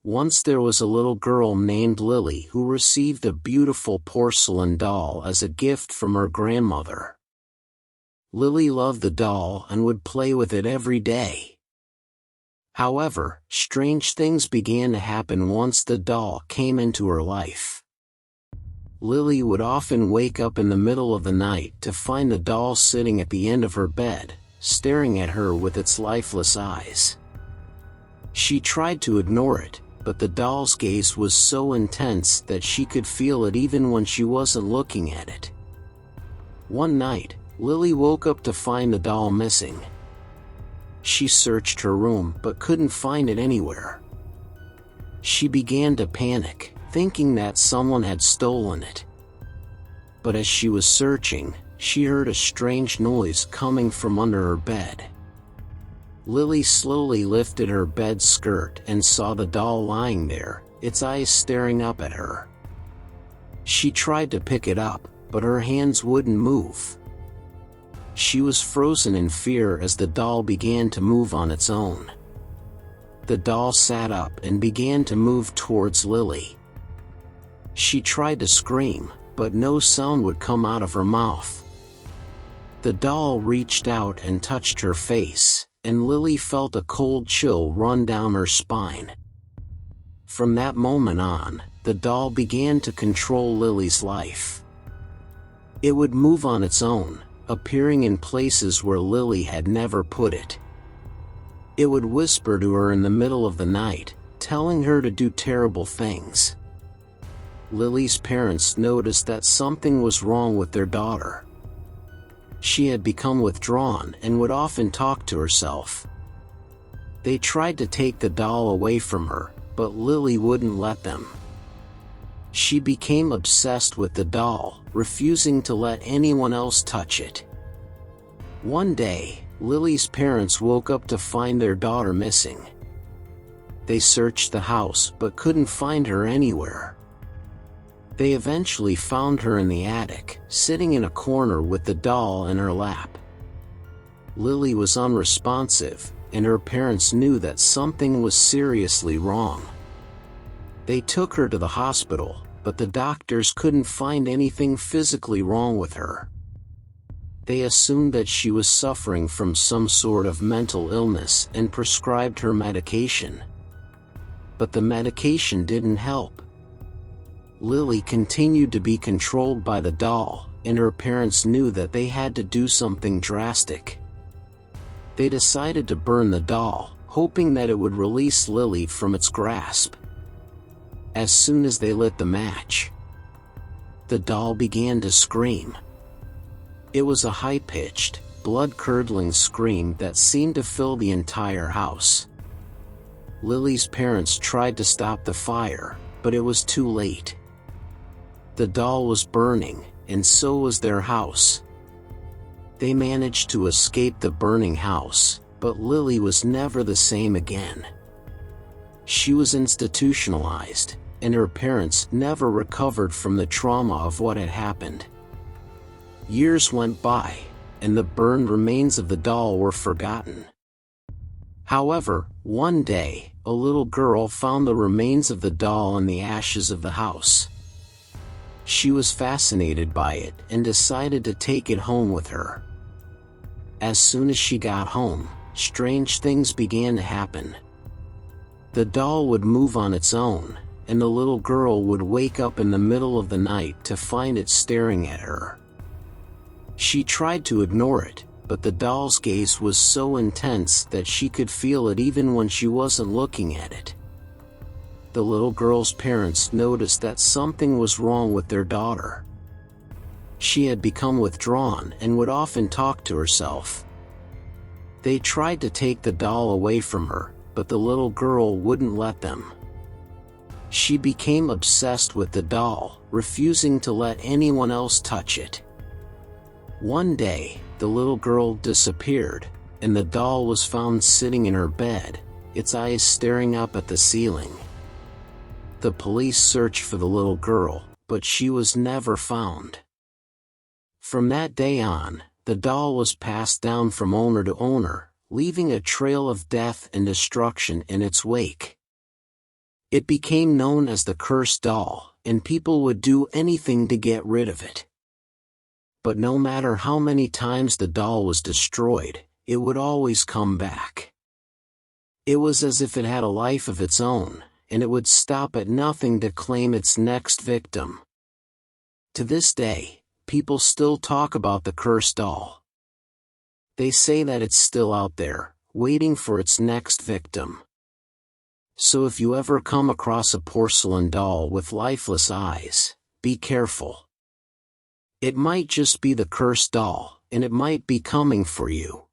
Once there was a little girl named Lily who received a beautiful porcelain doll as a gift from her grandmother. Lily loved the doll and would play with it every day. However, strange things began to happen once the doll came into her life. Lily would often wake up in the middle of the night to find the doll sitting at the end of her bed, staring at her with its lifeless eyes. She tried to ignore it, but the doll's gaze was so intense that she could feel it even when she wasn't looking at it. One night, Lily woke up to find the doll missing. She searched her room but couldn't find it anywhere. She began to panic, thinking that someone had stolen it. But as she was searching, she heard a strange noise coming from under her bed. Lily slowly lifted her bed skirt and saw the doll lying there, its eyes staring up at her. She tried to pick it up, but her hands wouldn't move. She was frozen in fear as the doll began to move on its own. The doll sat up and began to move towards Lily. She tried to scream, but no sound would come out of her mouth. The doll reached out and touched her face, and Lily felt a cold chill run down her spine. From that moment on, the doll began to control Lily's life. It would move on its own, appearing in places where Lily had never put it. It would whisper to her in the middle of the night, telling her to do terrible things. Lily's parents noticed that something was wrong with their daughter. She had become withdrawn and would often talk to herself. They tried to take the doll away from her, but Lily wouldn't let them. She became obsessed with the doll, refusing to let anyone else touch it. One day, Lily's parents woke up to find their daughter missing. They searched the house but couldn't find her anywhere. They eventually found her in the attic, sitting in a corner with the doll in her lap. Lily was unresponsive, and her parents knew that something was seriously wrong. They took her to the hospital, but the doctors couldn't find anything physically wrong with her. They assumed that she was suffering from some sort of mental illness and prescribed her medication. But the medication didn't help. Lily continued to be controlled by the doll, and her parents knew that they had to do something drastic. They decided to burn the doll, hoping that it would release Lily from its grasp. As soon as they lit the match, the doll began to scream. It was a high-pitched, blood-curdling scream that seemed to fill the entire house. Lily's parents tried to stop the fire, but it was too late. The doll was burning, and so was their house. They managed to escape the burning house, but Lily was never the same again. She was institutionalized, and her parents never recovered from the trauma of what had happened. Years went by, and the burned remains of the doll were forgotten. However, one day, a little girl found the remains of the doll in the ashes of the house. She was fascinated by it and decided to take it home with her. As soon as she got home, strange things began to happen. The doll would move on its own, and the little girl would wake up in the middle of the night to find it staring at her. She tried to ignore it, but the doll's gaze was so intense that she could feel it even when she wasn't looking at it. The little girl's parents noticed that something was wrong with their daughter. She had become withdrawn and would often talk to herself. They tried to take the doll away from her, but the little girl wouldn't let them. She became obsessed with the doll, refusing to let anyone else touch it. One day, the little girl disappeared, and the doll was found sitting in her bed, its eyes staring up at the ceiling. The police searched for the little girl, but she was never found. From that day on, the doll was passed down from owner to owner, leaving a trail of death and destruction in its wake. It became known as the cursed doll, and people would do anything to get rid of it. But no matter how many times the doll was destroyed, it would always come back. It was as if it had a life of its own, and it would stop at nothing to claim its next victim. To this day, people still talk about the cursed doll. They say that it's still out there, waiting for its next victim. So if you ever come across a porcelain doll with lifeless eyes, be careful. It might just be the cursed doll, and it might be coming for you.